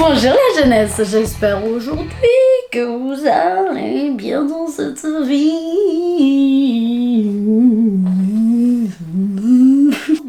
Bonjour la jeunesse, j'espère aujourd'hui que vous allez bien dans cette vie.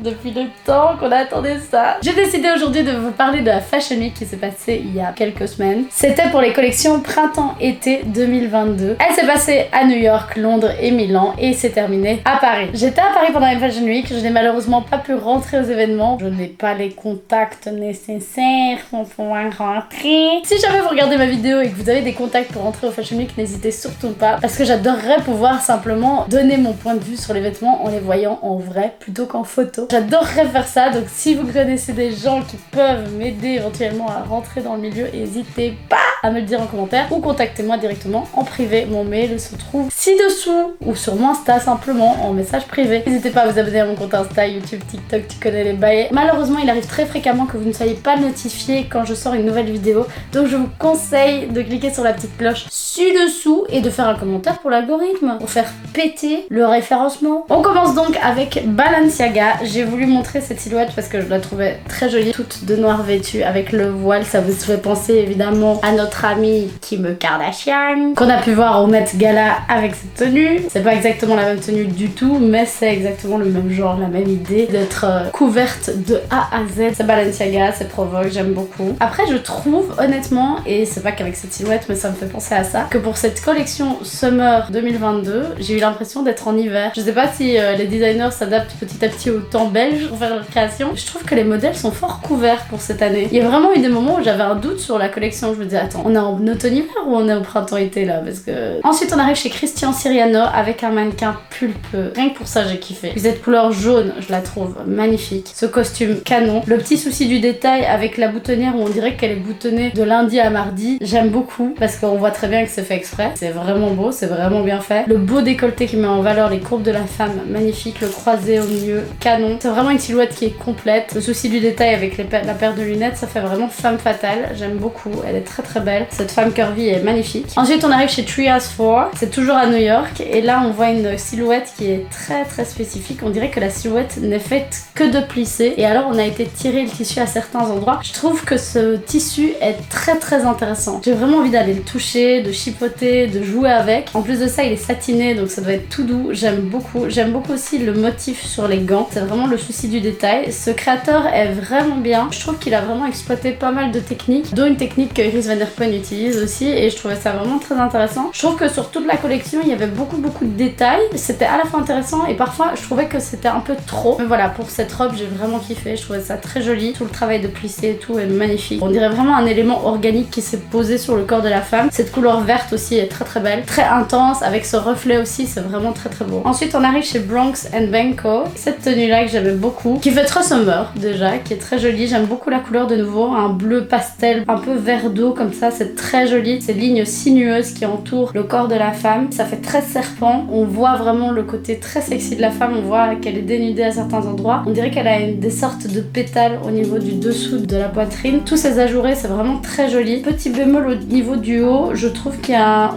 Depuis le temps qu'on attendait ça. J'ai décidé aujourd'hui de vous parler de la Fashion Week qui s'est passée il y a quelques semaines. C'était pour les collections printemps-été 2022. Elle s'est passée à New York, Londres et Milan et s'est terminée à Paris. J'étais à Paris pendant la Fashion Week, je n'ai malheureusement pas pu rentrer aux événements. Je n'ai pas les contacts nécessaires pour pouvoir rentrer. Si jamais vous regardez ma vidéo et que vous avez des contacts pour rentrer au Fashion Week, n'hésitez surtout pas parce que j'adorerais pouvoir simplement donner mon point de vue sur les vêtements en les voyant en vrai plutôt qu'en photo. J'adorerais faire ça, donc si vous connaissez des gens qui peuvent m'aider éventuellement à rentrer dans le milieu, n'hésitez pas à me le dire en commentaire ou contactez-moi directement en privé. Mon mail se trouve ci-dessous ou sur mon Insta simplement en message privé. N'hésitez pas à vous abonner à mon compte Insta, YouTube, TikTok, tu connais les bails. Malheureusement, il arrive très fréquemment que vous ne soyez pas notifié quand je sors une nouvelle vidéo, donc je vous conseille de cliquer sur la petite cloche ci-dessous et de faire un commentaire pour l'algorithme, pour faire péter le référencement. On commence donc avec Balenciaga. J'ai voulu montrer cette silhouette parce que je la trouvais très jolie, toute de noir vêtue avec le voile. Ça vous fait penser évidemment à notre amie Kim Kardashian qu'on a pu voir au Met Gala avec cette tenue. C'est pas exactement la même tenue du tout, mais c'est exactement le même genre, la même idée d'être couverte de A à Z. C'est Balenciaga, c'est provoque, j'aime beaucoup. Après je trouve honnêtement, et c'est pas qu'avec cette silhouette mais ça me fait penser à ça, que pour cette collection Summer 2022, j'ai eu l'impression d'être en hiver. Je sais pas si les designers s'adaptent petit à petit au temps belge pour faire leur création. Je trouve que les modèles sont fort couverts pour cette année. Il y a vraiment eu des moments où j'avais un doute sur la collection. Je me disais attends, on est en automne-hiver ou on est au printemps-été là? Parce que... Ensuite on arrive chez Christian Siriano avec un mannequin pulpeux. Rien que pour ça j'ai kiffé. Cette couleur jaune, je la trouve magnifique. Ce costume canon. Le petit souci du détail avec la boutonnière où on dirait qu'elle est boutonnée de lundi à mardi. J'aime beaucoup parce qu'on voit très bien que c'est fait exprès. C'est vraiment beau, c'est vraiment bien fait. Le beau décolleté qui met en valeur les courbes de la femme, magnifique. Le croisé au milieu, canon. C'est vraiment une silhouette qui est complète. Le souci du détail avec la paire de lunettes, ça fait vraiment femme fatale. J'aime beaucoup. Elle est très très belle. Cette femme curvy est magnifique. Ensuite, on arrive chez Trias 4. C'est toujours à New York. Et là, on voit une silhouette qui est très très spécifique. On dirait que la silhouette n'est faite que de plissés. Et alors, on a été tirer le tissu à certains endroits. Je trouve que ce tissu est très très intéressant. J'ai vraiment envie d'aller le toucher, de chipoter, de jouer avec. En plus de ça, il est satiné, donc ça doit être tout doux. J'aime beaucoup. J'aime beaucoup aussi le motif sur les gants. C'est vraiment le souci du détail. Ce créateur est vraiment bien. Je trouve qu'il a vraiment exploité pas mal de techniques, dont une technique que Iris Van Der Pen utilise aussi, et je trouvais ça vraiment très intéressant. Je trouve que sur toute la collection, il y avait beaucoup de détails. C'était à la fois intéressant et parfois je trouvais que c'était un peu trop. Mais voilà, pour cette robe, j'ai vraiment kiffé. Je trouvais ça très joli. Tout le travail de plissé et tout est magnifique. On dirait vraiment un élément organique qui s'est posé sur le corps de la femme. Cette couleur verte aussi est très très belle, très intense, avec ce reflet aussi, c'est vraiment très très beau. Ensuite, on arrive chez Bronx Benco. Cette tenue là que j'aimais beaucoup, qui fait très summer déjà, qui est très jolie. J'aime beaucoup la couleur de nouveau, un bleu pastel, un peu vert d'eau comme ça, c'est très joli. Ces lignes sinueuses qui entourent le corps de la femme, ça fait très serpent. On voit vraiment le côté très sexy de la femme, on voit qu'elle est dénudée à certains endroits. On dirait qu'elle a des sortes de pétales au niveau du dessous de la poitrine. Tous ces ajourés, c'est vraiment très joli. Petit bémol au niveau du haut, je trouve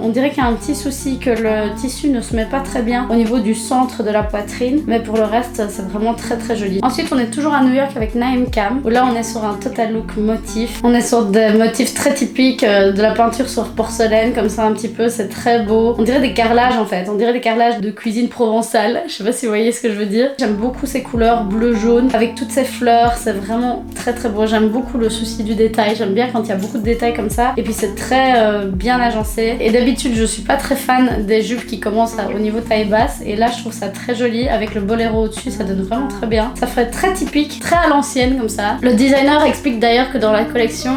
on dirait qu'il y a un petit souci, que le tissu ne se met pas très bien au niveau du centre de la poitrine, mais pour le reste, c'est vraiment très très joli. Ensuite, on est toujours à New York avec Naim Cam, où là on est sur un total look motif. On est sur des motifs très typiques de la peinture sur porcelaine, comme ça un petit peu, c'est très beau. On dirait des carrelages en fait, on dirait des carrelages de cuisine provençale. Je sais pas si vous voyez ce que je veux dire. J'aime beaucoup ces couleurs bleu-jaune, avec toutes ces fleurs, c'est vraiment très très beau. J'aime beaucoup le souci du détail, j'aime bien quand il y a beaucoup de détails comme ça. Et puis c'est très bien agencé. Et d'habitude, je suis pas très fan des jupes qui commencent au niveau taille basse. Et là, je trouve ça très joli. Avec le boléro au-dessus, ça donne vraiment très bien. Ça ferait très typique, très à l'ancienne comme ça. Le designer explique d'ailleurs que dans la collection,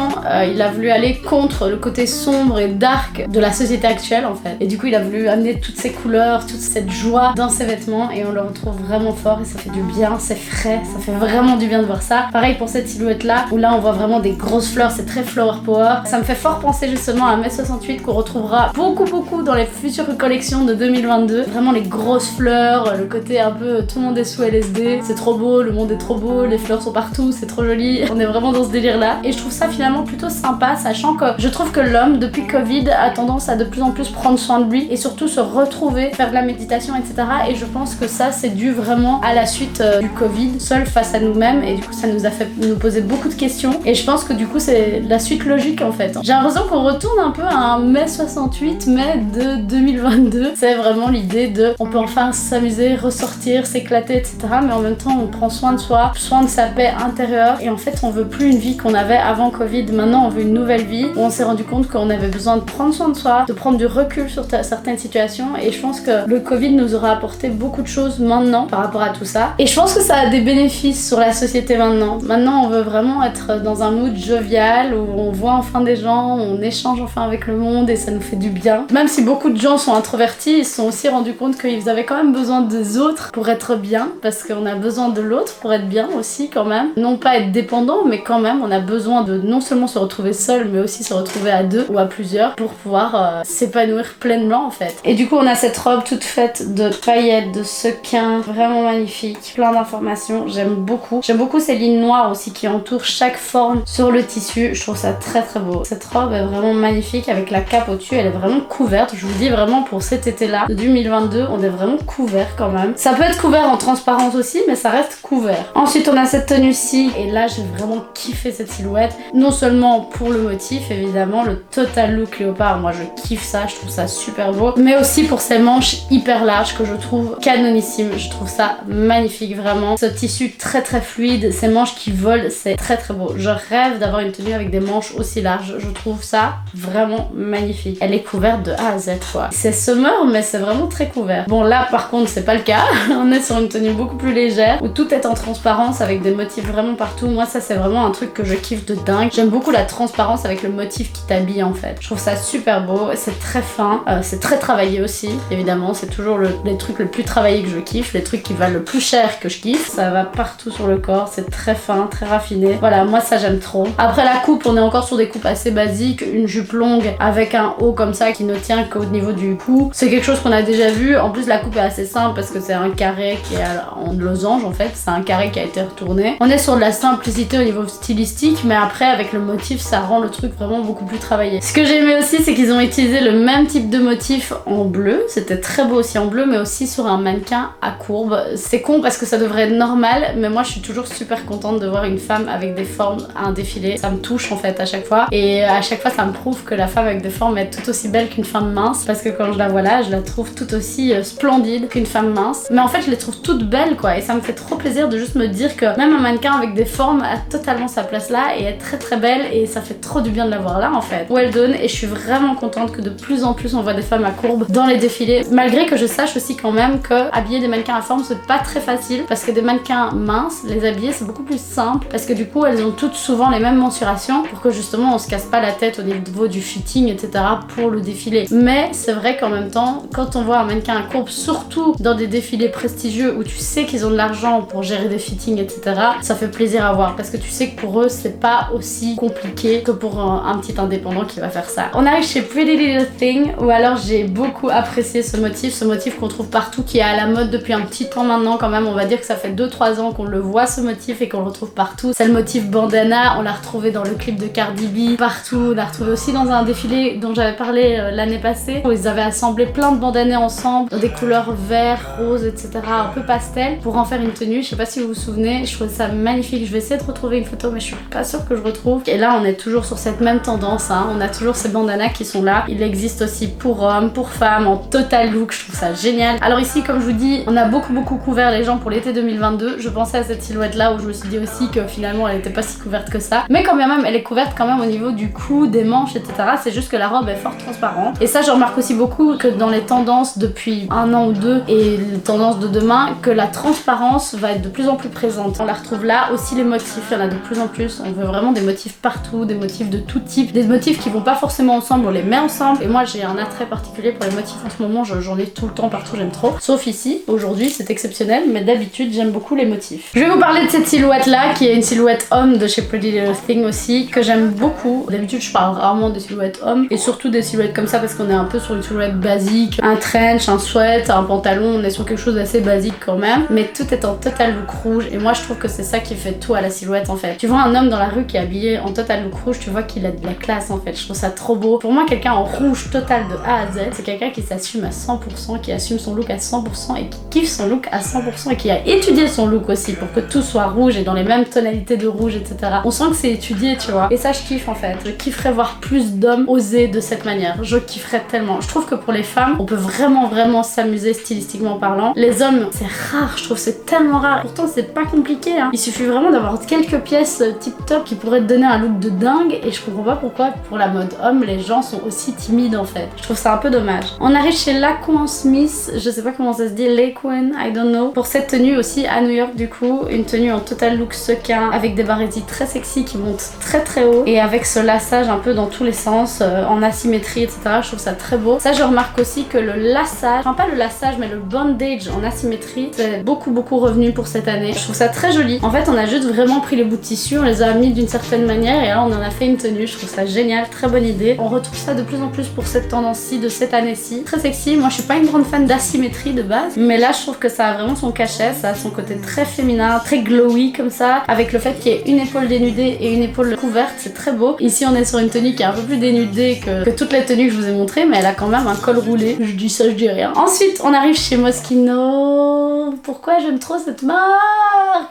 il a voulu aller contre le côté sombre et dark de la société actuelle en fait. Et du coup, il a voulu amener toutes ces couleurs, toute cette joie dans ses vêtements. Et on le retrouve vraiment fort et ça fait du bien, c'est frais. Ça fait vraiment du bien de voir ça. Pareil pour cette silhouette là, où là, on voit vraiment des grosses fleurs. C'est très flower power. Ça me fait fort penser justement à 1m68 qu'on retrouvera beaucoup dans les futures collections de 2022. Vraiment les grosses fleurs, le côté un peu tout le monde est sous LSD, c'est trop beau, le monde est trop beau, les fleurs sont partout, c'est trop joli. On est vraiment dans ce délire là et je trouve ça finalement plutôt sympa, sachant que je trouve que l'homme depuis Covid a tendance à de plus en plus prendre soin de lui et surtout surtout se retrouver, faire de la méditation, etc. Et je pense que ça, c'est dû vraiment à la suite du Covid, seul face à nous-mêmes. Et du coup, ça nous a fait nous poser beaucoup de questions. Et je pense que du coup, c'est la suite logique en fait. J'ai l'impression qu'on retourne un peu à un mai 68, mai de 2022. C'est vraiment l'idée de on peut enfin s'amuser, ressortir, s'éclater, etc. Mais en même temps, on prend soin de soi, soin de sa paix intérieure. Et en fait, on veut plus une vie qu'on avait avant Covid. Maintenant, on veut une nouvelle vie où on s'est rendu compte qu'on avait besoin de prendre soin de soi, de prendre du recul sur certaines situations. Et je pense que le Covid nous aura apporté beaucoup de choses maintenant par rapport à tout ça. Et je pense que ça a des bénéfices sur la société maintenant. Maintenant, on veut vraiment être dans un mood jovial où on voit enfin des gens, on échange enfin avec le monde et ça nous fait du bien. Même si beaucoup de gens sont introvertis, ils se sont aussi rendus compte qu'ils avaient quand même besoin des autres pour être bien, parce qu'on a besoin de l'autre pour être bien aussi quand même. Non pas être dépendant, mais quand même on a besoin de non seulement se retrouver seul, mais aussi se retrouver à deux ou à plusieurs pour pouvoir s'épanouir pleinement en fait. Et du coup on a cette robe toute faite de paillettes, de sequins, vraiment magnifique, plein d'informations, j'aime beaucoup. J'aime beaucoup ces lignes noires aussi qui entourent chaque forme sur le tissu, je trouve ça très très beau. Cette robe est vraiment magnifique avec la cape au-dessus, elle est vraiment couverte. Je vous dis vraiment pour cet été-là de 2022, on est vraiment couvert quand même. Ça peut être couvert en transparence aussi, mais ça reste couvert. Ensuite on a cette tenue-ci et là j'ai vraiment kiffé cette silhouette. Non seulement pour le motif évidemment, le total look léopard, moi je kiffe ça, je trouve ça super beau, mais aussi pour ces manches hyper larges que je trouve canonissime. Je trouve ça magnifique vraiment. Ce tissu très très fluide, ces manches qui volent, c'est très très beau. Je rêve d'avoir une tenue avec des manches aussi larges. Je trouve ça vraiment magnifique. Elle est couverte de A à Z quoi. C'est summer mais c'est vraiment très couvert. Bon là par contre c'est pas le cas. On est sur une tenue beaucoup plus légère où tout est en transparence avec des motifs vraiment partout. Moi ça c'est vraiment un truc que je kiffe de dingue. J'aime beaucoup la transparence avec le motif qui t'habille en fait. Je trouve ça super beau. C'est très fin. C'est très travaillé aussi évidemment. C'est toujours les trucs les plus travaillés que je kiffe. Les trucs qui valent le plus cher que je kiffe. Ça va partout sur le corps. C'est très fin, très raffiné. Voilà, moi ça j'aime trop. Après la coupe, on est encore sur des coupes assez basiques. Une jupe longue avec un haut comme ça qui ne tient qu'au niveau du cou. C'est quelque chose qu'on a déjà vu. En plus la coupe est assez simple parce que c'est un carré qui est en losange en fait. C'est un carré qui a été retourné. On est sur de la simplicité au niveau stylistique, mais après avec le motif ça rend le truc vraiment beaucoup plus travaillé. Ce que j'ai aimé aussi c'est qu'ils ont utilisé le même type de motif en bleu. C'était très beau aussi en bleu, mais aussi sur un mannequin à courbe. C'est con parce que ça devrait être normal, mais moi je suis toujours super contente de voir une femme avec des formes à un défilé. Ça me touche en fait à chaque fois, et à chaque fois ça me prouve que la femme avec des formes est tout aussi belle qu'une femme mince, parce que quand je la vois là, je la trouve tout aussi splendide qu'une femme mince. Mais en fait je les trouve toutes belles quoi, et ça me fait trop plaisir de juste me dire que même un mannequin avec des formes a totalement sa place là et est très très belle, et ça fait trop du bien de la voir là en fait. Well done, et je suis vraiment contente que de plus en plus on voit des femmes à courbe dans les défilés, malgré que je sache aussi quand même que habiller des mannequins à forme c'est pas très facile, parce que des mannequins minces, les habiller c'est beaucoup plus simple, parce que du coup elles ont toutes souvent les mêmes mensurations pour que justement on se casse pas la tête au niveau du fitting etc pour le défilé. Mais c'est vrai qu'en même temps quand on voit un mannequin à courbe, surtout dans des défilés prestigieux où tu sais qu'ils ont de l'argent pour gérer des fittings etc, ça fait plaisir à voir, parce que tu sais que pour eux c'est pas aussi compliqué que pour un petit indépendant qui va faire ça. On arrive chez Pretty Little Thing, où alors j'ai beaucoup apprécié ce motif qu'on trouve partout, qui est à la mode depuis un petit temps maintenant quand même. On va dire que ça fait 2-3 ans qu'on le voit ce motif et qu'on le retrouve partout. C'est le motif bandana, on l'a retrouvé dans le clip de Cardi B, partout. On l'a retrouvé aussi dans un défilé dont j'avais parlé l'année passée, où ils avaient assemblé plein de bandanas ensemble dans des couleurs vert, rose, etc, un peu pastel, pour en faire une tenue. Je sais pas si vous vous souvenez, je trouvais ça magnifique. Je vais essayer de retrouver une photo, mais je suis pas sûre que je retrouve. Et là on est toujours sur cette même tendance hein. On a toujours ces bandanas qui sont là. Il existe aussi pour hommes, pour femmes, en total look. Je trouve ça génial. Alors ici comme je vous dis, on a beaucoup couvert les gens pour l'été 2022. Je pensais à cette silhouette là où je me suis dit aussi que finalement elle était pas si couverte que ça, mais quand bien même elle est couverte quand même au niveau du cou, des manches etc. C'est juste que la robe est fort transparente, et ça je remarque aussi beaucoup que dans les tendances depuis 1 an ou 2 et les tendances de demain, que la transparence va être de plus en plus présente. On la retrouve là aussi, les motifs, il y en a de plus en plus. On veut vraiment des motifs partout, des motifs de tout type, des motifs qui vont pas forcément ensemble, on les met ensemble, et moi j'ai un attrait particulier pour les motifs en ce moment. J'en ai tout le temps partout, j'aime trop, sauf ici aujourd'hui c'est exceptionnel, mais d'habitude j'aime beaucoup les motifs. Je vais vous parler de cette silhouette là qui est une silhouette homme de chez Pretty Little Thing aussi, que j'aime beaucoup. D'habitude je parle rarement des silhouettes hommes, et surtout des silhouettes comme ça parce qu'on est un peu sur une silhouette basique, un trench, un sweat, un pantalon, on est sur quelque chose d'assez basique quand même, mais tout est en total look rouge, et moi je trouve que c'est ça qui fait tout à la silhouette en fait. Tu vois un homme dans la rue qui est habillé en total look rouge, tu vois qu'il a de la classe en fait, je trouve ça trop beau. Pour moi quelqu'un en rouge total de A à Z, c'est quelqu'un qui s'assume à 100%, qui assume son look à 100% et qui kiffe son look à 100% et qui a étudié son look aussi pour que tout soit rouge et dans les mêmes tonalités de rouge, etc. On sent que c'est étudié, tu vois. Et ça, je kiffe en fait. Je kifferais voir plus d'hommes oser de cette manière. Je kifferais tellement. Je trouve que pour les femmes, on peut vraiment s'amuser stylistiquement parlant. Les hommes, c'est rare, je trouve c'est tellement rare. Pourtant, c'est pas compliqué, hein. Il suffit vraiment d'avoir quelques pièces tip-top qui pourraient te donner un look de dingue et je comprends pas pourquoi pour la mode homme, les gens sont aussi timides en fait. Je trouve ça un peu dommage. On arrive chez Laquan Smith, je sais pas comment ça se dit, Laquan, I don't know. Pour cette tenue aussi à New York du coup, une tenue en total look sequin avec des barétis très sexy qui montent très haut et avec ce lassage un peu dans tous les sens, en asymétrie, etc. Je trouve ça très beau. Ça, je remarque aussi que le lassage, enfin pas le lassage mais le bondage en asymétrie, c'est beaucoup revenu pour cette année. Je trouve ça très joli. En fait, on a juste vraiment pris les bouts de tissu, on les a mis d'une certaine manière et là on en a fait une tenue. Je trouve ça génial, très bonne idée. On retrouve ça de plus en plus pour cette tendance-ci de cette année-ci. Très sexy. Moi, je suis pas une grande fan d'asymétrie de base, mais là, je trouve que ça a vraiment son cachet. Ça a son côté très féminin, très glowy comme ça, avec le fait qu'il y ait une épaule dénudée et une épaule couverte. C'est très beau. Ici, on est sur une tenue qui est un peu plus dénudée que toutes les tenues que je vous ai montrées, mais elle a quand même un col roulé. Je dis ça, je dis rien. Ensuite, on arrive chez Moschino. Pourquoi j'aime trop cette marque?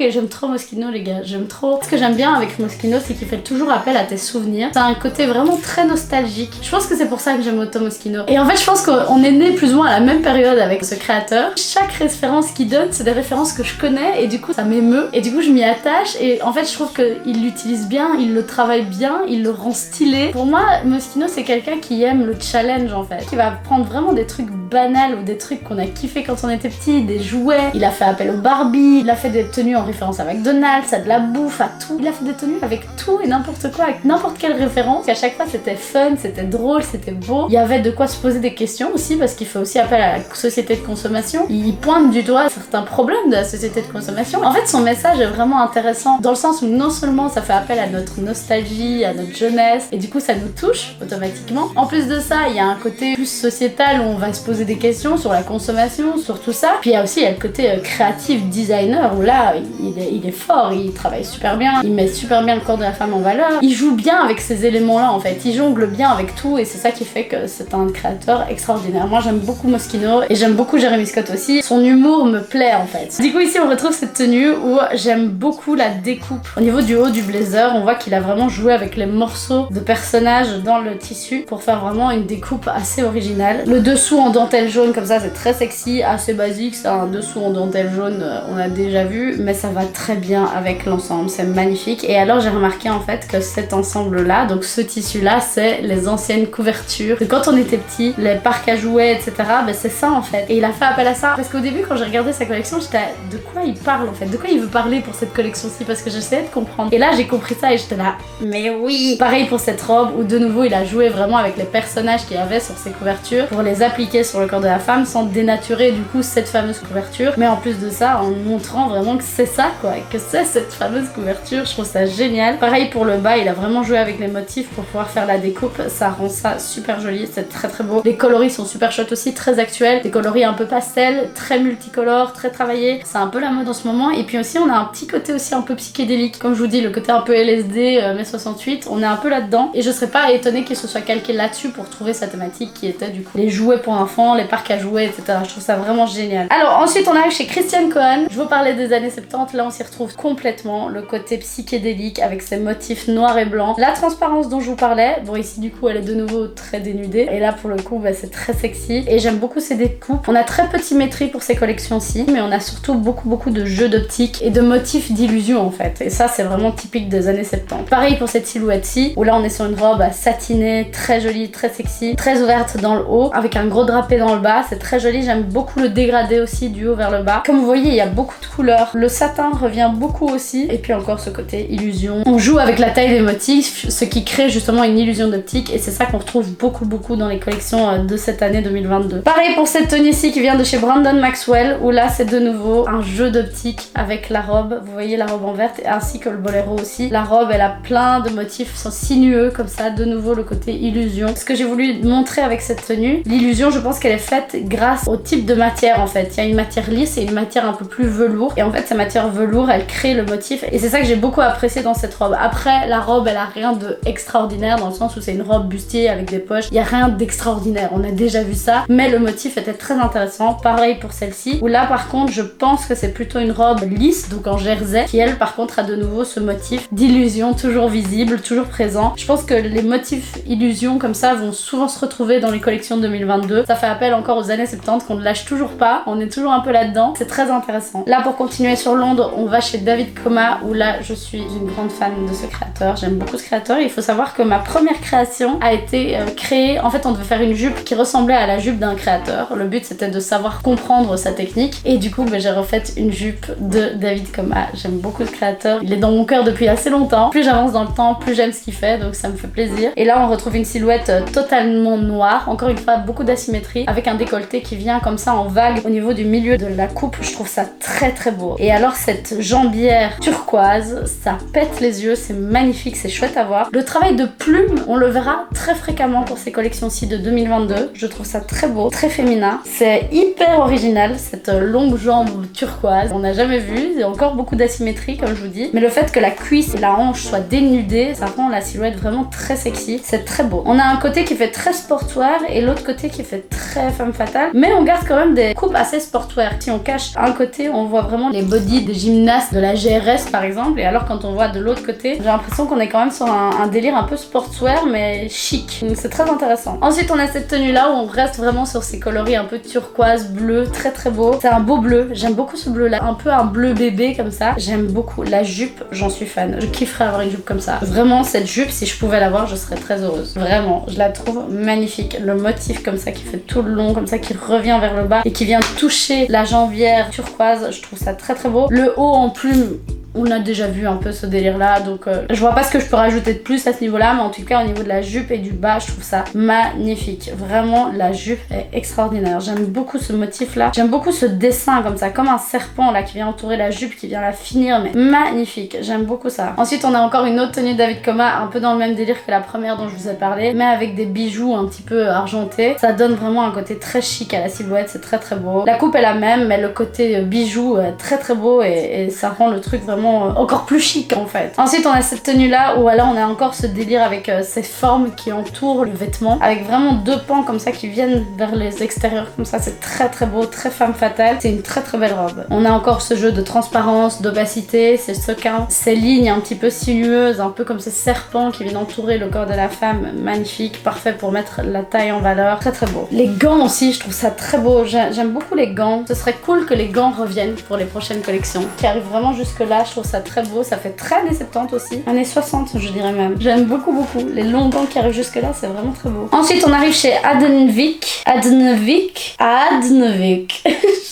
J'aime trop Moschino, les gars. J'aime trop. Ce que j'aime bien avec Moschino, c'est qu'il fait toujours appel à tes souvenirs. Ça a un côté vraiment très nostalgique. Je pense que c'est pour ça que j'aime autant Moschino. Et en fait, je pense qu'on est né plus ou moins à la même période avec ce créateur. Chaque référence qu'il donne, c'est des références que je connais et du coup, ça m'émeut. Et du coup, je m'y attache. Et en fait, je trouve qu'il l'utilise bien, il le travaille bien, il le rend stylé. Pour moi, Moschino, c'est quelqu'un qui aime le challenge en fait. Qui va prendre vraiment des trucs banals ou des trucs qu'on a kiffé quand on était petit, des jouets. Il a fait appel au Barbie, il a fait des tenues en référence à McDonald's, à de la bouffe, à tout. Il a fait des tenues avec tout et n'importe quoi, avec n'importe quelle référence. Et à chaque fois, c'était fun, c'était drôle, c'était beau. Il y avait de quoi se poser des questions aussi parce qu'il fait aussi appel à la société de consommation. Il pointe du doigt certains problèmes de la société de consommation. En fait, son message est vraiment intéressant dans le sens où non seulement ça fait appel à notre nostalgie, à notre jeunesse, et du coup ça nous touche automatiquement. En plus de ça, il y a un côté plus sociétal où on va se poser des questions sur la consommation, sur tout ça. Puis il y a aussi le côté créatif designer où là, il est fort, il travaille super bien, il met super bien le corps de la femme en valeur. Il joue bien avec ces éléments-là en fait. Il jongle bien avec tout et c'est ça qui fait que c'est un créateur extraordinaire. Moi j'aime beaucoup Moschino et j'aime beaucoup Jeremy Scott aussi. Son humour me plaît en fait. Du coup ici on retrouve cette tenue où j'aime beaucoup la découpe. Au niveau du haut du blazer, on voit qu'il a vraiment joué avec les morceaux de personnages dans le tissu pour faire vraiment une découpe assez originale. Le dessous en dentelle jaune comme ça, c'est très sexy, assez basique. C'est un dessous en dentelle jaune, on a déjà vu, mais ça va très bien avec l'ensemble, c'est magnifique. Et alors j'ai remarqué en fait que cet ensemble là, donc ce tissu là, c'est les anciennes couvertures de quand on était petit, les parcs à jouets, etc. Ben c'est ça en fait. Et il a fait appel à ça parce qu'au début quand j'ai regardé sa collection, j'étais de quoi il parle en fait, de quoi il veut parler pour cette collection-ci, parce que j'essayais de comprendre. Et là j'ai compris ça et j'étais là, mais oui. Pareil pour cette robe où de nouveau il a joué vraiment avec les personnages qu'il y avait sur ses couvertures pour les appliquer sur le corps de la femme sans dénaturer du coup cette fameuse couverture, mais en plus de ça en montrant vraiment que c'est ça quoi, que c'est cette fameuse couverture. Je trouve ça génial. Pareil pour le bas, il a vraiment joué avec les motifs pour pouvoir faire la découpe, ça rend ça super joli, c'est très beau. Les coloris sont super chouettes aussi, très actuels, des coloris un peu pastel, très multicolores, très travaillés, c'est un peu la mode en ce moment. Et puis aussi on a un petit côté aussi un peu psychédélique, comme je vous dis, le côté un peu LSD, mai 68, on est un peu là-dedans et je serais pas étonnée qu'il se soit calqué là-dessus pour trouver sa thématique qui était du coup les jouets pour enfants, les parcs à jouets, etc. Je trouve ça vraiment génial. Alors ensuite on arrive chez Christian Cohen. Je vous parlais des années 70, là on s'y retrouve complètement, le côté psychédélique avec ses motifs noirs et blancs, la transparence dont je vous parlais. Bon ici du coup elle est de nouveau très dénudée et là pour le coup bah, c'est très sexy et j'aime beaucoup ces découpes. On a très peu de symétrie pour ces collections-ci, mais on a surtout beaucoup de jeux d'optique et de motifs d'illusion en fait, et ça c'est vraiment typique des années 70. Pareil pour cette silhouette-ci où là on est sur une robe satinée, très jolie, très sexy, très ouverte dans le haut avec un gros drapé dans le bas, c'est très joli. J'aime beaucoup le dégradé aussi du haut vers le bas. Comme vous voyez il y a beaucoup de couleurs, le satin revient beaucoup aussi et puis encore ce côté illusion. On joue avec la taille des motifs, ce qui crée justement une illusion d'optique et c'est ça qu'on retrouve beaucoup dans les collections de cette année 2022. Pareil pour cette tenue-ci qui vient de chez Brandon Maxwell où là c'est de nouveau un jeu d'optique avec la robe. Vous voyez la robe en verte ainsi que le boléro aussi. La robe elle a plein de motifs sinueux comme ça, de nouveau le côté illusion. Ce que j'ai voulu montrer avec cette tenue, l'illusion je pense qu'elle est faite grâce au type de matière en fait. Il y a une matière lisse et une matière un peu plus velours et en fait cette matière velours elle crée le motif et c'est ça que j'ai beaucoup apprécié dans cette robe. Après la robe elle a rien de extraordinaire dans le sens où c'est une robe bustier avec des poches, il y a rien d'extraordinaire on a déjà vu ça, mais le motif était très intéressant. Pareil pour celle-ci, où là par contre je pense que c'est plutôt une robe lisse, donc en jersey, qui elle par contre a de nouveau ce motif d'illusion toujours visible, toujours présent. Je pense que les motifs illusions comme ça vont souvent se retrouver dans les collections 2022. Ça fait appel encore aux années 70 qu'on ne lâche toujours pas, on est toujours un peu là-dedans, c'est très intéressant. Là pour continuer sur Londres, on va chez David Koma, où là je suis une grande fan de ce créateur, j'aime beaucoup ce créateur. Il faut savoir que ma première création a été créée, en fait on devait faire une jupe qui ressemblait à la jupe d'un créateur. Le but c'était de savoir comprendre sa technique et du coup j'ai refait une jupe de David Koma. J'aime beaucoup ce créateur, il est dans mon cœur depuis assez longtemps. Plus j'avance dans le temps, plus j'aime ce qu'il fait, donc ça me fait plaisir. Et là on retrouve une silhouette totalement noire, encore une fois beaucoup d'asymétrie, avec un décolleté qui vient comme ça en vague au niveau du milieu de la coupe. Je trouve ça très très beau. Et alors cette jambière turquoise, ça pète les yeux, c'est magnifique, c'est chouette à voir. Le travail de plume, on le verra très fréquemment pour ces collections-ci de 2022. Je trouve ça très beau, très féminin. C'est hyper original, cette longue jambe turquoise. On n'a jamais vu, il y a encore beaucoup d'asymétrie comme je vous dis. Mais le fait que la cuisse et la hanche soient dénudées, ça rend la silhouette vraiment très sexy. C'est très beau. On a un côté qui fait très sportwear et l'autre côté qui fait très femme fatale. Mais on garde quand même des coupes assez sportwear. Si on cache un côté, on voit vraiment les bodies des gymnastes de la GRS par exemple. Et alors quand on voit de l'autre côté, j'ai l'impression qu'on est quand même sur un délire un peu sportswear mais chic. Donc c'est très intéressant. Ensuite on a cette tenue là où on reste vraiment sur ces coloris un peu turquoise, bleu, très très beau. C'est un beau bleu, j'aime beaucoup ce bleu là, un peu un bleu bébé comme ça. J'aime beaucoup. La jupe, j'en suis fan. Je kifferais avoir une jupe comme ça. Vraiment cette jupe, si je pouvais l'avoir, je serais très heureuse. Vraiment, je la trouve magnifique. Le motif comme ça qui fait tout le long, comme ça qui revient vers le bas et qui vient toucher la jambière turquoise, je trouve ça très très beau. Le haut en plume, on a déjà vu un peu ce délire là, donc je vois pas ce que je peux rajouter de plus à ce niveau là, mais en tout cas au niveau de la jupe et du bas, je trouve ça magnifique. Vraiment la jupe est extraordinaire. J'aime beaucoup ce motif là, j'aime beaucoup ce dessin comme ça, comme un serpent là qui vient entourer la jupe, qui vient la finir, mais magnifique, j'aime beaucoup ça. Ensuite on a encore une autre tenue David Koma, un peu dans le même délire que la première dont je vous ai parlé, mais avec des bijoux un petit peu argentés. Ça donne vraiment un côté très chic à la silhouette, c'est très très beau. La coupe est la même, mais le côté bijoux est très très beau et ça rend le truc vraiment encore plus chic en fait. Ensuite on a cette tenue là où alors on a encore ce délire avec ces formes qui entourent le vêtement, avec vraiment deux pans comme ça qui viennent vers les extérieurs comme ça. C'est très très beau, très femme fatale. C'est une très très belle robe. On a encore ce jeu de transparence, d'opacité, ces sequins, ces lignes un petit peu sinueuses, un peu comme ces serpents qui viennent entourer le corps de la femme. Magnifique, parfait pour mettre la taille en valeur. Très très beau. Les gants aussi, je trouve ça très beau. J'aime beaucoup les gants. Ce serait cool que les gants reviennent pour les prochaines collections, qui arrivent vraiment jusque là. Je trouve ça très beau, ça fait très années 70 aussi, années 60 je dirais même. J'aime beaucoup beaucoup, les longs gants qui arrivent jusque là, c'est vraiment très beau. Ensuite on arrive chez Adnevik, je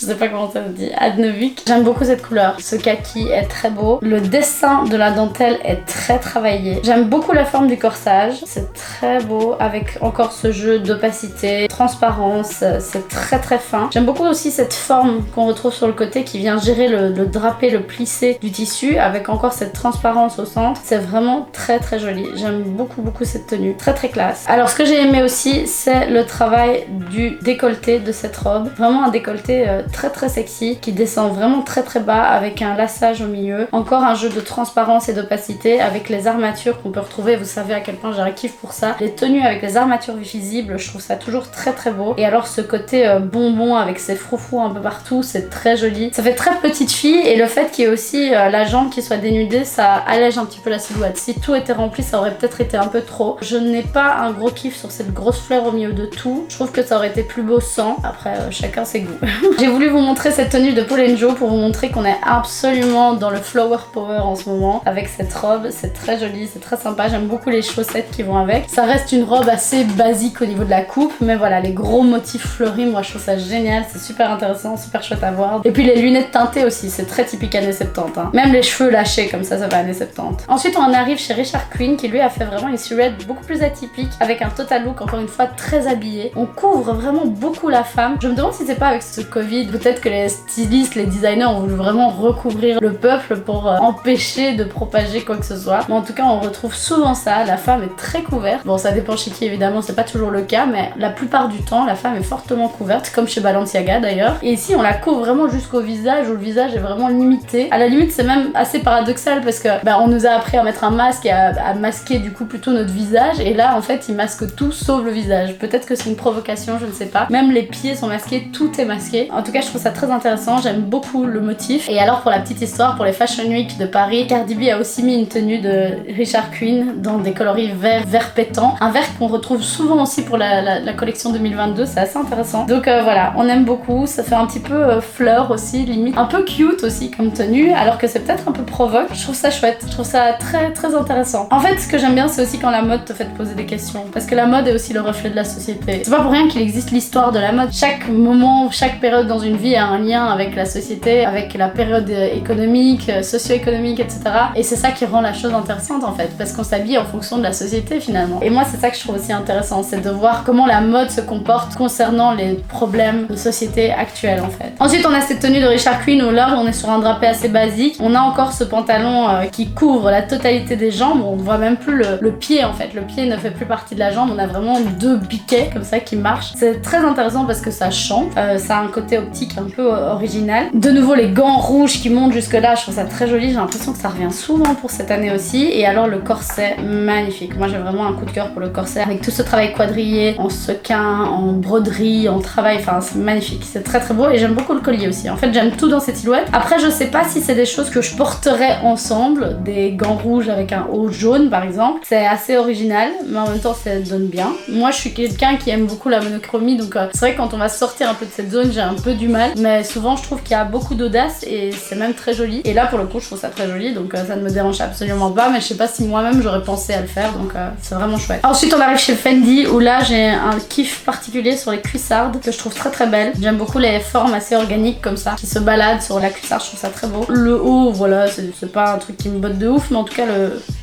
sais pas comment ça se dit, Adnevik. J'aime beaucoup cette couleur, ce kaki est très beau, le dessin de la dentelle est très travaillé. J'aime beaucoup la forme du corsage, c'est très beau avec encore ce jeu d'opacité, transparence, c'est très très fin. J'aime beaucoup aussi cette forme qu'on retrouve sur le côté qui vient gérer le drapé, le plissé du tissu avec encore cette transparence au centre. C'est vraiment très très joli. J'aime beaucoup beaucoup cette tenue. Très très classe. Alors ce que j'ai aimé aussi, c'est le travail du décolleté de cette robe. Vraiment un décolleté très très sexy qui descend vraiment très très bas avec un lassage au milieu. Encore un jeu de transparence et d'opacité avec les armatures qu'on peut retrouver. Vous savez à quel point j'ai un kiff pour ça. Les tenues avec les armatures visibles, je trouve ça toujours très très beau. Et alors ce côté bonbon avec ses froufrous un peu partout, c'est très joli. Ça fait très petite fille et le fait qu'il y ait aussi la jambe qui soit dénudée, ça allège un petit peu la silhouette. Si tout était rempli, ça aurait peut-être été un peu trop. Je n'ai pas un gros kiff sur cette grosse fleur au milieu de tout. Je trouve que ça aurait été plus beau sans. Après, chacun ses goûts. J'ai voulu vous montrer cette tenue de Paul & Joe pour vous montrer qu'on est absolument dans le flower power en ce moment avec cette robe. C'est très joli, c'est très sympa. J'aime beaucoup les chaussettes qui vont avec. Ça reste une robe assez basique au niveau de la coupe, mais voilà, les gros motifs fleuris, moi je trouve ça génial. C'est super intéressant, super chouette à voir. Et puis les lunettes teintées aussi, c'est très typique années 70. Hein. Même les cheveux lâchés comme ça va années 70. Ensuite on en arrive chez Richard Quinn qui lui a fait vraiment une silhouette beaucoup plus atypique avec un total look encore une fois très habillé. On couvre vraiment beaucoup la femme. Je me demande si c'est pas avec ce Covid aussi. Peut-être que les stylistes, les designers ont voulu vraiment recouvrir le peuple pour empêcher de propager quoi que ce soit. Mais en tout cas, on retrouve souvent ça. La femme est très couverte. Bon, ça dépend chez qui évidemment, c'est pas toujours le cas, mais la plupart du temps, la femme est fortement couverte, comme chez Balenciaga d'ailleurs. Et ici, on la couvre vraiment jusqu'au visage, où le visage est vraiment limité. À la limite, c'est même assez paradoxal parce que on nous a appris à mettre un masque et à masquer du coup plutôt notre visage. Et là, en fait, ils masquent tout sauf le visage. Peut-être que c'est une provocation, je ne sais pas. Même les pieds sont masqués, tout est masqué. En tout cas, je trouve ça très intéressant. J'aime beaucoup le motif. Et alors, pour la petite histoire, pour les Fashion Week de Paris, Cardi B a aussi mis une tenue de Richard Quinn dans des coloris vert pétant. Un vert qu'on retrouve souvent aussi pour la collection 2022. C'est assez intéressant. Donc voilà, on aime beaucoup. Ça fait un petit peu fleur aussi, limite. Un peu cute aussi comme tenue, alors que c'est peut-être un peu provoque. Je trouve ça chouette. Je trouve ça très très intéressant. En fait, ce que j'aime bien, c'est aussi quand la mode te fait te poser des questions. Parce que la mode est aussi le reflet de la société. C'est pas pour rien qu'il existe l'histoire de la mode. Chaque moment, chaque période dans une vie a un lien avec la société, avec la période économique, socio-économique, etc. Et c'est ça qui rend la chose intéressante en fait. Parce qu'on s'habille en fonction de la société finalement. Et moi, c'est ça que je trouve aussi intéressant. C'est de voir comment la mode se comporte concernant les problèmes de société actuels en fait. Ensuite, on a cette tenue de Richard Quinn où là, on est sur un drapé assez basique. On a encore ce pantalon qui couvre la totalité des jambes. On ne voit même plus le pied en fait. Le pied ne fait plus partie de la jambe. On a vraiment deux biquets comme ça qui marchent. C'est très intéressant parce que ça chante. Ça a un côté optique un peu original. De nouveau, les gants rouges qui montent jusque là, je trouve ça très joli. J'ai l'impression que ça revient souvent pour cette année aussi. Et alors, le corset, magnifique. Moi, j'ai vraiment un coup de cœur pour le corset avec tout ce travail quadrillé, en sequin, en broderie, en travail. Enfin, c'est magnifique. C'est très très beau et j'aime beaucoup le collier aussi. En fait, j'aime tout dans cette silhouette. Après, je sais pas si c'est des choses que je porterais ensemble. Des gants rouges avec un haut jaune, par exemple. C'est assez original, mais en même temps, ça donne bien. Moi, je suis quelqu'un qui aime beaucoup la monochromie, donc c'est vrai que quand on va sortir un peu de cette zone, j'ai un peu du mal. Mais souvent, je trouve qu'il y a beaucoup d'audace et c'est même très joli. Et là, pour le coup, je trouve ça très joli, donc ça ne me dérange absolument pas. Mais je sais pas si moi-même j'aurais pensé à le faire, donc c'est vraiment chouette. Ensuite, on arrive chez Fendi, où là, j'ai un kiff particulier sur les cuissardes que je trouve très très belles. J'aime beaucoup les formes assez organiques comme ça, qui se baladent sur la cuissarde, je trouve ça très beau. Le haut, voilà, c'est pas un truc qui me botte de ouf, mais en tout cas,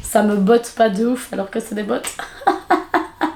ça me botte pas de ouf alors que c'est des bottes.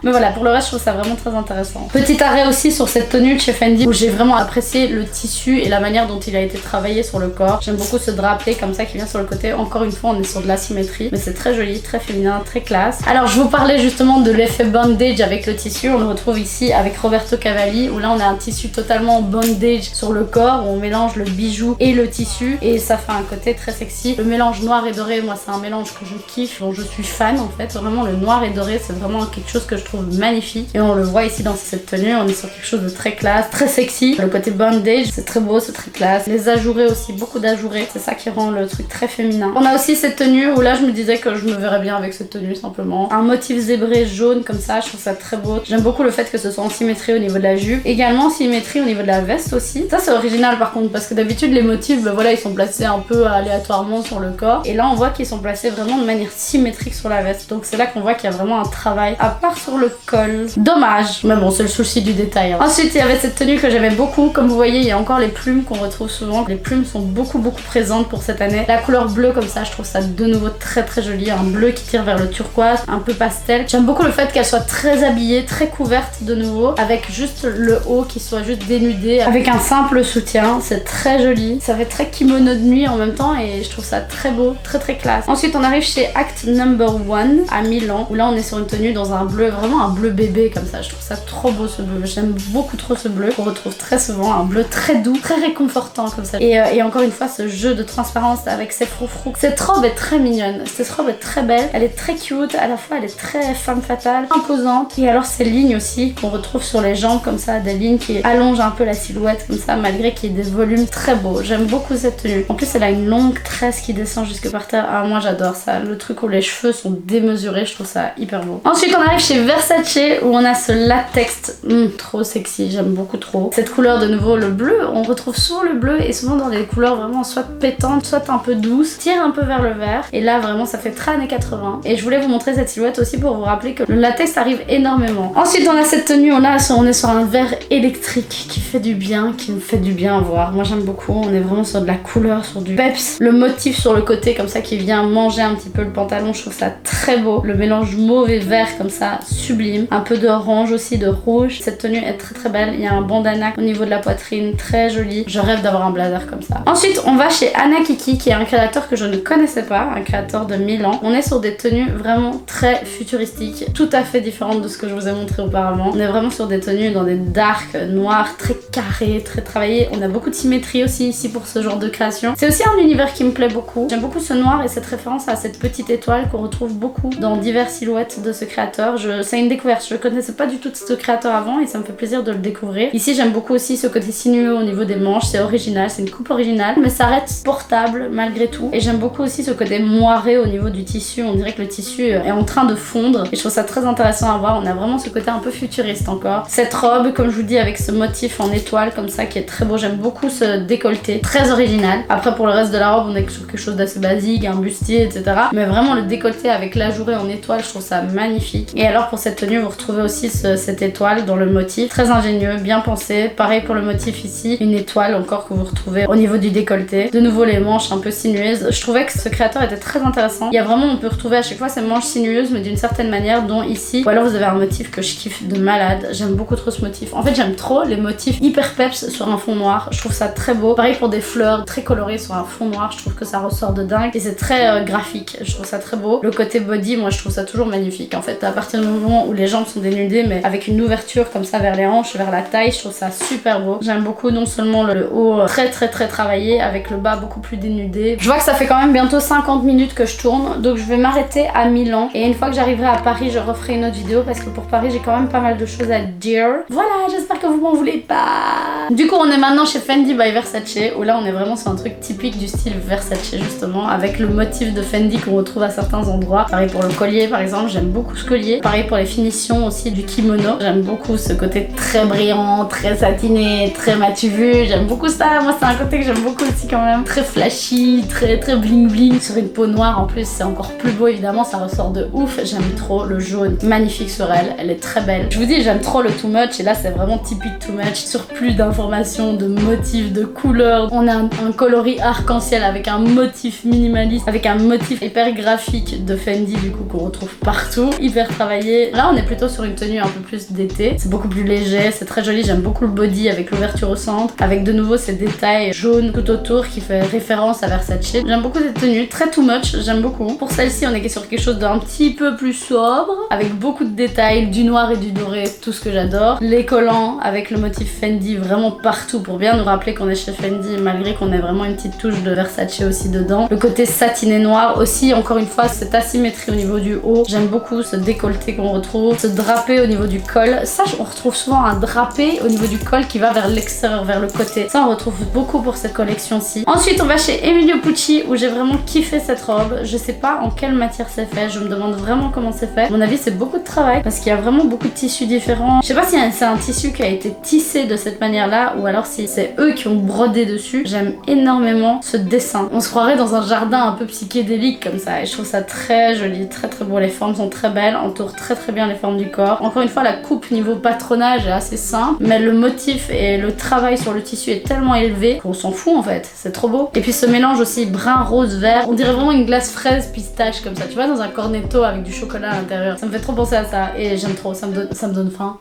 Mais voilà, pour le reste, je trouve ça vraiment très intéressant. Petit arrêt aussi sur cette tenue de chez Fendi où j'ai vraiment apprécié le tissu et la manière dont il a été travaillé sur le corps. J'aime beaucoup ce drapé comme ça qui vient sur le côté. Encore une fois, on est sur de l'asymétrie, mais c'est très joli, très féminin, très classe. Alors, je vous parlais justement de l'effet bondage avec le tissu. On le retrouve ici avec Roberto Cavalli où là, on a un tissu totalement bondage sur le corps où on mélange le bijou et le tissu et ça fait un côté très sexy. Le mélange noir et doré, moi, c'est un mélange que je kiffe, dont je suis fan en fait. Vraiment, le noir et doré, c'est vraiment quelque chose que je trouve magnifique et on le voit ici dans cette tenue. On est sur quelque chose de très classe, très sexy. Le côté bondage, c'est très beau, c'est très classe. Les ajourés aussi, beaucoup d'ajourés, c'est ça qui rend le truc très féminin. On a aussi cette tenue où là je me disais que je me verrais bien avec cette tenue simplement. Un motif zébré jaune comme ça, je trouve ça très beau. J'aime beaucoup le fait que ce soit en symétrie au niveau de la jupe. Également symétrie au niveau de la veste aussi. Ça c'est original par contre parce que d'habitude les motifs, voilà, ils sont placés un peu aléatoirement sur le corps et là on voit qu'ils sont placés vraiment de manière symétrique sur la veste. Donc c'est là qu'on voit qu'il y a vraiment un travail à part sur le col. Dommage, mais bon, c'est le souci du détail. Hein. Ensuite, il y avait cette tenue que j'aimais beaucoup. Comme vous voyez, il y a encore les plumes qu'on retrouve souvent. Les plumes sont beaucoup présentes pour cette année. La couleur bleue comme ça, je trouve ça de nouveau très très joli. Un bleu qui tire vers le turquoise, un peu pastel. J'aime beaucoup le fait qu'elle soit très habillée, très couverte de nouveau, avec juste le haut qui soit juste dénudé, avec un simple soutien. C'est très joli. Ça fait très kimono de nuit en même temps et je trouve ça très beau, très très classe. Ensuite, on arrive chez Act Number 1 à Milan, où là on est sur une tenue dans un bleu, vraiment un bleu bébé comme ça. Je trouve ça trop beau ce bleu. J'aime beaucoup trop ce bleu qu'on retrouve très souvent. Un bleu très doux, très réconfortant comme ça. Et encore une fois, ce jeu de transparence avec ses froufrous. Cette robe est très mignonne. Cette robe est très belle. Elle est très cute. À la fois, elle est très femme fatale, imposante. Et alors, ces lignes aussi qu'on retrouve sur les jambes comme ça. Des lignes qui allongent un peu la silhouette comme ça, malgré qu'il y ait des volumes très beaux. J'aime beaucoup cette tenue. En plus, elle a une longue tresse qui descend jusque par terre. Ah, moi, j'adore ça. Le truc où les cheveux sont démesurés, je trouve ça hyper beau. Ensuite, on arrive chez Versace où on a ce latex trop sexy, j'aime beaucoup trop. Cette couleur de nouveau, le bleu, on retrouve souvent le bleu et souvent dans des couleurs vraiment soit pétantes, soit un peu douces, tire un peu vers le vert et là vraiment ça fait très années 80 et je voulais vous montrer cette silhouette aussi pour vous rappeler que le latex arrive énormément. Ensuite on a cette tenue, on est sur un vert électrique qui fait du bien, qui me fait du bien à voir. Moi j'aime beaucoup, on est vraiment sur de la couleur, sur du peps. Le motif sur le côté comme ça qui vient manger un petit peu le pantalon, je trouve ça très beau. Le mélange mauve et vert comme ça, sublime, un peu d'orange aussi, de rouge. Cette tenue est très très belle. Il y a un bandana au niveau de la poitrine, très joli. Je rêve d'avoir un blazer comme ça. Ensuite, on va chez Anna Kiki, qui est un créateur que je ne connaissais pas, un créateur de Milan. On est sur des tenues vraiment très futuristiques, tout à fait différentes de ce que je vous ai montré auparavant. On est vraiment sur des tenues dans des darks noirs, très carrés, très travaillés. On a beaucoup de symétrie aussi ici pour ce genre de création. C'est aussi un univers qui me plaît beaucoup. J'aime beaucoup ce noir et cette référence à cette petite étoile qu'on retrouve beaucoup dans diverses silhouettes de ce créateur. C'est une découverte. Je ne connaissais pas du tout de ce créateur avant et ça me fait plaisir de le découvrir. Ici, j'aime beaucoup aussi ce côté sinueux au niveau des manches. C'est original, c'est une coupe originale, mais ça reste portable malgré tout. Et j'aime beaucoup aussi ce côté moiré au niveau du tissu. On dirait que le tissu est en train de fondre et je trouve ça très intéressant à voir. On a vraiment ce côté un peu futuriste encore. Cette robe, comme je vous dis, avec ce motif en étoile comme ça qui est très beau. J'aime beaucoup ce décolleté, très original. Après, pour le reste de la robe, on est sur quelque chose d'assez basique, un bustier, etc. Mais vraiment le décolleté avec l'ajouré en étoile, je trouve ça magnifique. Et alors pour cette tenue, vous retrouvez aussi cette étoile dans le motif. Très ingénieux, bien pensé. Pareil pour le motif ici, une étoile encore que vous retrouvez au niveau du décolleté. De nouveau les manches un peu sinueuses. Je trouvais que ce créateur était très intéressant. Il y a vraiment, on peut retrouver à chaque fois ces manches sinueuses, mais d'une certaine manière, dont ici. Ou alors vous avez un motif que je kiffe de malade. J'aime beaucoup trop ce motif. En fait, j'aime trop les motifs hyper peps sur un fond noir. Je trouve ça très beau. Pareil pour des fleurs très colorées sur un fond noir. Je trouve que ça ressort de dingue. Et c'est très graphique. Je trouve ça très beau. Le côté body, moi je trouve ça toujours magnifique. En fait, à partir du moment où les jambes sont dénudées, mais avec une ouverture comme ça vers les hanches, vers la taille, je trouve ça super beau. J'aime beaucoup non seulement le haut très travaillé, avec le bas beaucoup plus dénudé. Je vois que ça fait quand même bientôt 50 minutes que je tourne, donc je vais m'arrêter à Milan. Et une fois que j'arriverai à Paris, je referai une autre vidéo parce que pour Paris, j'ai quand même pas mal de choses à dire. Voilà, j'espère que vous m'en voulez pas. Du coup, on est maintenant chez Fendi by Versace, où là, on est vraiment sur un truc typique du style Versace, justement, avec le motif de Fendi qu'on retrouve à certains endroits. Pareil pour le collier, par exemple, j'aime beaucoup ce collier. Pareil pour les finitions aussi du kimono. J'aime beaucoup ce côté très brillant, très satiné, très m'as-tu vu. J'aime beaucoup ça. Moi, c'est un côté que j'aime beaucoup aussi quand même. Très flashy, très bling bling. Sur une peau noire, en plus, c'est encore plus beau, évidemment. Ça ressort de ouf. J'aime trop le jaune. Magnifique sur elle. Elle est très belle. Je vous dis, j'aime trop le too much. Et là, c'est vraiment typique too much. Sur plus d'informations, de motifs, de couleurs. On a un coloris arc-en-ciel avec un motif minimaliste, avec un motif hyper graphique de Fendi, du coup, qu'on retrouve partout. Hyper travaillé. Là, on est plutôt sur une tenue un peu plus d'été. C'est beaucoup plus léger. C'est très joli. J'aime beaucoup le body avec l'ouverture au centre. Avec de nouveau ces détails jaunes tout autour qui fait référence à Versace. J'aime beaucoup cette tenue. Très too much. J'aime beaucoup. Pour celle-ci, on est sur quelque chose d'un petit peu plus sobre. Avec beaucoup de détails. Du noir et du doré. Tout ce que j'adore. Les collants avec le motif Fendi vraiment partout pour bien nous rappeler qu'on est chez Fendi malgré qu'on ait vraiment une petite touche de Versace aussi dedans. Le côté satiné noir aussi, encore une fois, cette asymétrie au niveau du haut. J'aime beaucoup ce décolleté qu'on retrouve. Ce drapé au niveau du col. Ça, on retrouve souvent un drapé au niveau du col qui va vers l'extérieur, vers le côté. Ça, on retrouve beaucoup pour cette collection-ci. Ensuite, on va chez Emilio Pucci où j'ai vraiment kiffé cette robe. Je sais pas en quelle matière c'est fait. Je me demande vraiment comment c'est fait. À mon avis, c'est beaucoup de travail parce qu'il y a vraiment beaucoup de tissus différents. Je sais pas si c'est un tissu qui a été tissé de cette manière-là ou alors si c'est eux qui ont brodé dessus. J'aime énormément ce dessin. On se croirait dans un jardin un peu psychédélique comme ça et je trouve ça très joli, très beau. Les formes sont très belles, entourent très bien les formes du corps. Encore une fois, la coupe niveau patronage est assez simple, mais le motif et le travail sur le tissu est tellement élevé qu'on s'en fout en fait. C'est trop beau. Et puis ce mélange aussi brun, rose, vert, on dirait vraiment une glace fraise pistache comme ça. Tu vois, dans un cornetto avec du chocolat à l'intérieur. Ça me fait trop penser à ça et j'aime trop. Ça me donne faim.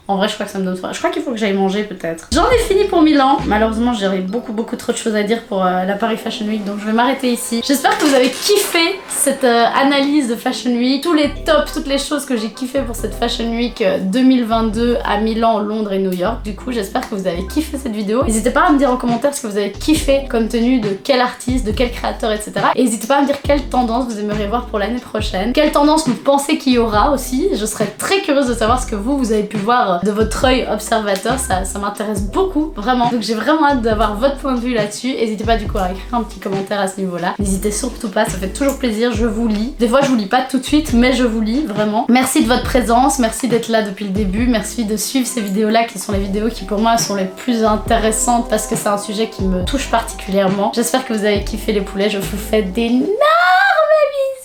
En vrai, je crois que ça me donne faim. Je crois qu'il faut que j'aille manger peut-être. J'en ai fini pour Milan. Malheureusement, j'aurais beaucoup trop de choses à dire pour la Paris Fashion Week, donc je vais m'arrêter ici. J'espère que vous avez kiffé cette analyse de Fashion Week. Tous les tops, toutes les choses que j'ai kiffé pour cette Fashion Week 2022 à Milan, Londres et New York. Du coup, j'espère que vous avez kiffé cette vidéo. N'hésitez pas à me dire en commentaire ce que vous avez kiffé comme tenue, de quel artiste, de quel créateur, etc. Et n'hésitez pas à me dire quelle tendance vous aimeriez voir pour l'année prochaine. Quelle tendance vous pensez qu'il y aura aussi. Je serais très curieuse de savoir ce que vous avez pu voir de votre œil observateur, ça m'intéresse beaucoup, vraiment. Donc j'ai vraiment hâte d'avoir votre point de vue là-dessus. N'hésitez pas du coup à écrire un petit commentaire à ce niveau-là. N'hésitez surtout pas, ça fait toujours plaisir, je vous lis. Des fois je vous lis pas tout de suite, mais je vous lis, vraiment. Merci de votre présence, merci d'être là depuis le début, merci de suivre ces vidéos-là qui sont les vidéos qui pour moi sont les plus intéressantes parce que c'est un sujet qui me touche particulièrement. J'espère que vous avez kiffé les poulets, je vous fais d'énormes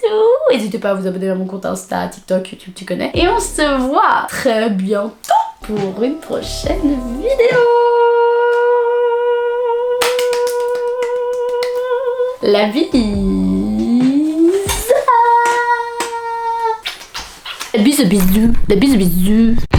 bisous. N'hésitez pas à vous abonner à mon compte Insta, TikTok, YouTube, tu connais. Et on se voit très bientôt pour une prochaine vidéo. La bise. Bisous. bisous bisous. Des bisous bisous.